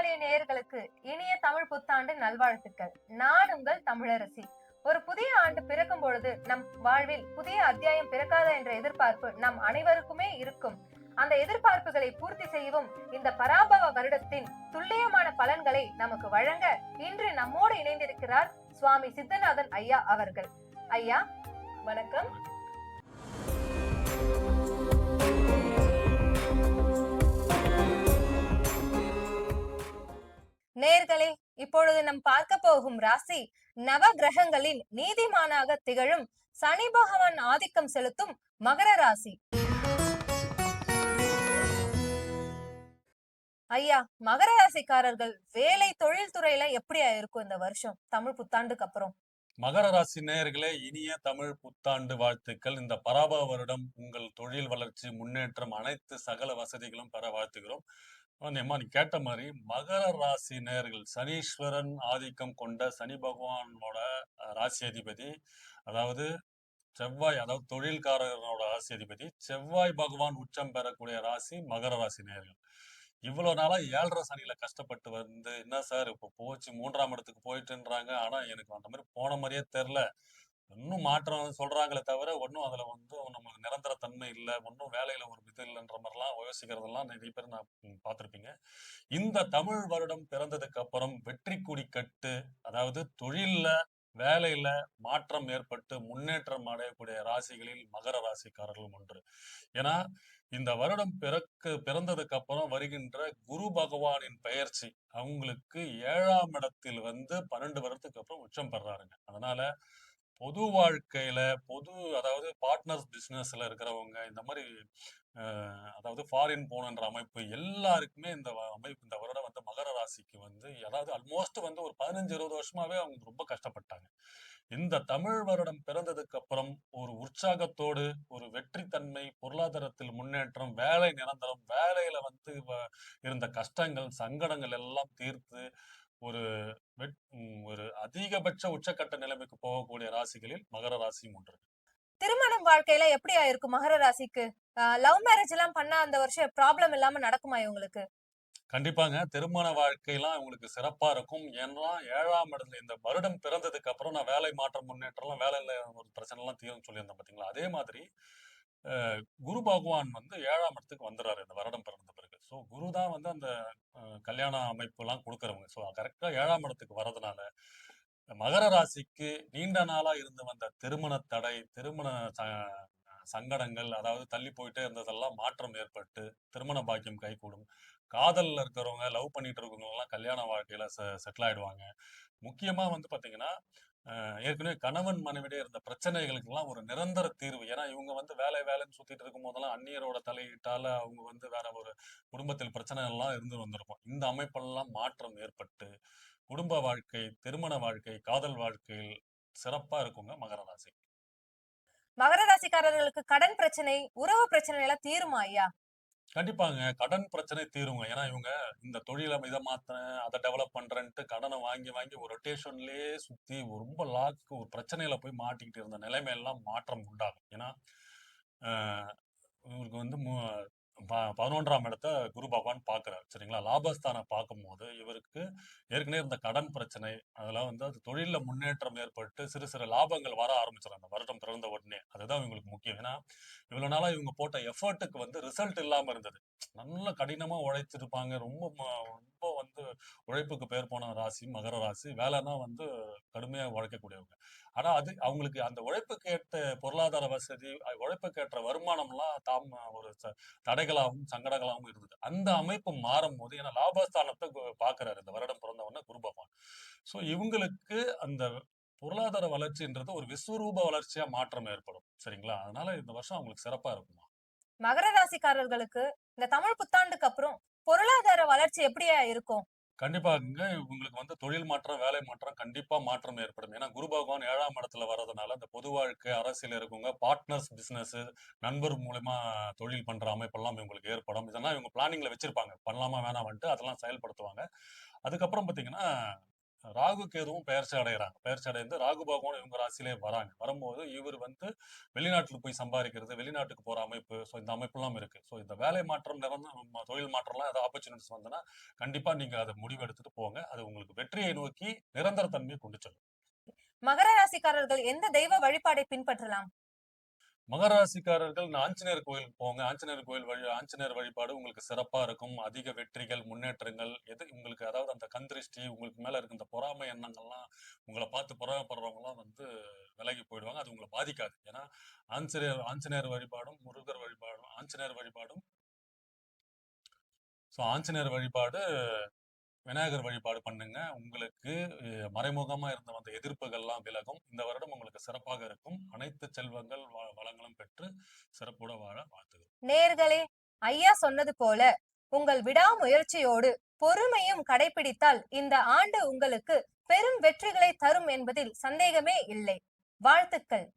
வானொலி நேயர்களுக்கு இனிய தமிழ் புத்தாண்டு நல்வாழ்த்துக்கள். நான் உங்கள் தமிழரசி. ஒரு புதிய ஆண்டு பிறக்கும் பொழுது நம் வாழ்வில் புதிய அத்தியாயம் பிறக்காத என்ற எதிர்பார்ப்பு நம் அனைவருக்குமே இருக்கும். அந்த எதிர்பார்ப்புகளை பூர்த்தி செய்யவும் இந்த பராபவ வருடத்தின் துல்லியமான பலன்களை நமக்கு வழங்க இன்று நம்மோடு இணைந்திருக்கிறார் சுவாமி சித்தநாதன் ஐயா அவர்கள். ஐயா வணக்கம். நேர்களே, இப்பொழுது நாம் பார்க்க போகும் ராசி நவ கிரகங்களின் நீதிமானாக திகழும் சனி பகவான் ஆதிக்கம் செலுத்தும் மகர ராசி. ஐயா, மகர ராசிக்காரர்கள் வேலை தொழில் துறையில எப்படியா இருக்கும் இந்த வருஷம் தமிழ் புத்தாண்டுக்கு அப்புறம்? மகர ராசி நேயர்களே, இனிய தமிழ் புத்தாண்டு வாழ்த்துக்கள். இந்த பராபவ வருடம் உங்கள் தொழில் வளர்ச்சி, முன்னேற்றம், அனைத்து சகல வசதிகளும் பெற வாழ்த்துகிறோம். நீ கேட்ட மாதிரி மகர ராசி நேயர்கள், சனீஸ்வரன் ஆதிக்கம் கொண்ட சனி பகவானோட ராசி அதிபதி, அதாவது செவ்வாய், அதாவது தொழில்காரனோட ராசி அதிபதி செவ்வாய் பகவான் உச்சம் பெறக்கூடிய ராசி மகர ராசி நேயர்கள். இவ்வளவு நாளா 7.5 சனியில கஷ்டப்பட்டு வந்து, என்ன சார் இப்ப போச்சு 3ஆம் இடத்துக்கு போயிட்டுன்றாங்க, ஆனா எனக்கு அந்த மாதிரி போன மாதிரியே தெரியல, இன்னும் மாற்றம் சொல்றாங்களே தவிர ஒன்னும் அதுல வந்து நமக்கு நிரந்தர தன்மை இல்லை, ஒன்னும் வேலையில ஒரு இது இல்லைன்ற மாதிரிலாம் யோசிக்கிறதெல்லாம் நிறைய பேர் நான் பார்த்திருப்பீங்க. இந்த தமிழ் வருடம் பிறந்ததுக்கு அப்புறம் வெற்றி கொடி கட்டு, அதாவது தொழில்ல வேலையில மாற்றம் ஏற்பட்டு முன்னேற்றம் அடையக்கூடிய ராசிகளில் மகர ராசிக்காரர்களும் ஒன்று. ஏன்னா இந்த வருடம் பிறந்ததுக்கு அப்புறம் வருகின்ற குரு பகவானின் பெயர்ச்சி அவங்களுக்கு 7ஆம் இடத்தில் வந்து 12 வருடத்துக்கு அப்புறம் உச்சம் பெறாருங்க. அதனால பொது வாழ்க்கையில அதாவது பார்ட்னர்ஸ் பிசினஸ்ல இருக்கிறவங்க, இந்த மாதிரி அதாவது ஃபாரின் போனன்ற அமைப்பு எல்லாருக்குமே இந்த அமைப்பு இந்த வருடம் வந்து மகர ராசிக்கு வந்து, அதாவது ஆல்மோஸ்ட் வந்து ஒரு 15-20 வருஷமாவே அவங்க ரொம்ப கஷ்டப்பட்டாங்க. இந்த தமிழ் வருடம் பிறந்ததுக்கு அப்புறம் ஒரு உற்சாகத்தோடு, ஒரு வெற்றி தன்மை, பொருளாதாரத்தில் முன்னேற்றம், வேலை நிரந்தரம், வேலையில வந்து இருந்த கஷ்டங்கள் சங்கடங்கள் எல்லாம் தீர்த்து ஒரு ஒரு அதிகபட்ச உச்சக்கட்ட நிலைமைக்கு போகக்கூடிய ராசிகளில் மகர ராசியும் ஒன்று. திருமணம் வாழ்க்கையில எப்படியா இருக்கும் மகர ராசிக்கு? லவ் மேரேஜ் எல்லாம் பண்ணா அந்த வருஷம் ப்ராப்ளம் இல்லாம நடக்குமா இவங்களுக்கு? கண்டிப்பாங்க. திருமண வாழ்க்கையெல்லாம் உங்களுக்கு சிறப்பா இருக்கும். ஏன்னா 7ஆம் இடத்துல இந்த வருடம் பிறந்ததுக்கு அப்புறம் நான் வேலை மாற்றம், முன்னேற்றம்லாம் வேலையில ஒரு பிரச்சனைலாம் தீரும்னு சொல்லியிருந்தேன் பார்த்தீங்களா? அதே மாதிரி குரு பகவான் வந்து 7ஆம் இடத்துக்கு வந்துறாரு இந்த வருடம் பிறந்த பிறகு. ஸோ குரு தான் வந்து அந்த கல்யாண அமைப்புலாம் குடுக்குறவங்க. ஸோ கரெக்ட்டா 7ஆம் இடத்துக்கு வரதுனால, மகர ராசிக்கு நீண்ட நாளா இருந்து வந்த திருமண தடை, திருமண சங்கடங்கள், அதாவது தள்ளி போயிட்டே இருந்ததெல்லாம் மாற்றம் ஏற்பட்டு திருமண பாக்கியம் கைகூடும். காதல்ல இருக்கிறவங்க, லவ் பண்ணிட்டு இருக்கவங்க எல்லாம் கல்யாண வாழ்க்கையில செட்டில் ஆயிடுவாங்க. முக்கியமா வந்து பாத்தீங்கன்னா, ஏற்கனவே கணவன் மனைவிடையே இருந்த பிரச்சனைகளுக்கு எல்லாம் ஒரு நிரந்தர தீர்வு. ஏன்னா இவங்க வந்து வேலைன்னு சுத்திட்டு இருக்கும் போதெல்லாம் அந்நியரோட தலையீட்டால அவங்க வந்து வேற ஒரு குடும்பத்தில் பிரச்சனை எல்லாம் இருந்து வந்திருக்கும். இந்த அமைப்பெல்லாம் மாற்றம் ஏற்பட்டு குடும்ப வாழ்க்கை, திருமண வாழ்க்கை, காதல் வாழ்க்கையில் சிறப்பா இருக்குங்க மகர ராசி. மகர ராசிக்காரர்களுக்கு கடன் பிரச்சனை, உறவு பிரச்சனை எல்லாம் தீருமா ஐயா? கண்டிப்பாங்க. கடன் பிரச்சனை தீருங்க. ஏன்னா இவங்க இந்த தொழில இத மாத்துறேன், அத டெவலப் பண்றேன்ட்டு கடன வாங்கி ஒரு ரொட்டேஷன்லயே சுத்தி ரொம்ப ஒரு பிரச்சனையில போய் மாட்டிக்கிட்டு இருந்த நிலைமையெல்லாம் மாற்றம் உண்டாகும். ஏன்னா, அ இவருக்கு வந்து 11ஆம் இடத்த குரு பகவான் பார்க்கிறார். சரிங்களா? லாபஸ்தானம் பார்க்கும்போது இவருக்கு ஏற்கனவே இருந்த கடன் பிரச்சனை, அதெல்லாம் வந்து அது தொழில்ல முன்னேற்றம் ஏற்பட்டு சிறு சிறு லாபங்கள் வர ஆரம்பிச்சிடும் அந்த வருடம் பிறந்த உடனே. அதுதான் இவங்களுக்கு முக்கியம். ஏன்னா, இவ்வளவு நாளா இவங்க போட்ட எஃபர்ட்டுக்கு வந்து ரிசல்ட் இல்லாம இருந்தது. நல்ல கடினமா உழைச்சிருப்பாங்க. ரொம்ப வந்து உழைப்புக்கு பேர் போன ராசி மகர ராசி. வேலைன்னா வந்து கடுமையா உழைக்கக்கூடியவங்க. ஆனா அது அவங்களுக்கு அந்த உழைப்புக்கு ஏற்ற பொருளாதார வசதி, உழைப்புக்கு ஏற்ற வருமானம்லாம் ஒரு தடைகளாகவும், சங்கடங்களாகவும் இருந்தது. அந்த அமைப்பு மாறும்போது, ஏன்னா லாபஸ்தானத்த பார்க்கிறாரு இந்த வருடம் பிறந்த உடனே குரு பகவான். ஸோ இவங்களுக்கு அந்த பொருளாதார வளர்ச்சின்றது ஒரு விஸ்வரூப வளர்ச்சியா மாற்றம் ஏற்படும். சரிங்களா? அதனால இந்த வருஷம் அவங்களுக்கு சிறப்பா இருக்குமா. மகர ராசிக்காரர்களுக்கு இந்த தமிழ் புத்தாண்டுக்கு அப்புறம் பொருளாதார வளர்ச்சி எப்படியா இருக்கும்? கண்டிப்பாங்க. உங்களுக்கு வந்து தொழில் மாற்றம், வேலை மாற்றம் கண்டிப்பா மாற்றம் ஏற்படும். ஏன்னா குரு பகவான் 7ஆம் இடத்துல வர்றதுனால, இந்த பொது வாழ்க்கை, அரசியல் இருக்கவங்க, பார்ட்னர்ஸ் பிசினஸ், நண்பர் மூலியமா தொழில் பண்ற அமைப்பெல்லாம் இவங்களுக்கு ஏற்படும். இதெல்லாம் இவங்க பிளானிங்ல வச்சிருப்பாங்க. பண்ணலாமா வேணாமான்ட்டு அதெல்லாம் செயல்படுத்துவாங்க. அதுக்கப்புறம் பார்த்தீங்கன்னா, ராகு கேதுவும் பெயர்ச்சி அடைகிறாங்க. பெயர்ச்சி அடைந்து ராகு பகவான் இவங்க ராசியிலே வராங்க. வரும்போது இவர் வந்து வெளிநாட்டுல போய் சம்பாதிக்கிறது, வெளிநாட்டுக்கு போற அமைப்பு, ஸோ இந்த அமைப்புலாம் இருக்கு. ஸோ இந்த வேலை மாற்றம் தொழில் மாற்றம்லாம் ஏதாவது ஆப்பர்ச்சுனிட்டிஸ் வந்ததுன்னா கண்டிப்பா நீங்க அதை முடிவெடுத்துட்டு போங்க. அது உங்களுக்கு வெற்றியை நோக்கி நிரந்தர தன்மையை கொண்டு செல்லும். மகர ராசிக்காரர்கள் எந்த தெய்வ வழிபாடை பின்பற்றலாம்? மகர ராசிக்காரர்கள் ஆஞ்சநேயர் கோயிலுக்கு போங்க. ஆஞ்சநேயர் வழிபாடு உங்களுக்கு சிறப்பா இருக்கும். அதிக வெற்றிகள், முன்னேற்றங்கள் உங்களுக்கு அதாவது அந்த கந்திருஷ்டி உங்களுக்கு மேல இருக்க இந்த பொறாமை எண்ணங்கள்லாம் உங்களை பார்த்து பொறாமைப்படுறவங்கலாம் வந்து விலகி போயிடுவாங்க. அது உங்களை பாதிக்காது. ஏன்னா ஆஞ்சநேயர் வழிபாடும் முருகர் வழிபாடும் ஆஞ்சநேயர் வழிபாடு விநாயகர் வழிபாடு பண்ணுங்க. உங்களுக்கு மறைமுகமா இருந்த அந்த எதிர்ப்புகள்லாம் விலகும். இந்த வருடம் உங்களுக்கு சிறப்பாக இருக்கும். அனைத்து செல்வங்கள் வளங்களும் பெற்று சிறப்புட வாழ வாழ்த்துகிறோம். நேயர்களே, ஐயா சொன்னது போல உங்கள் விடாமுயற்சியோடு பொறுமையும் கடைபிடித்தால் இந்த ஆண்டு உங்களுக்கு பெரும் வெற்றிகளை தரும் என்பதில் சந்தேகமே இல்லை. வாழ்த்துக்கள்.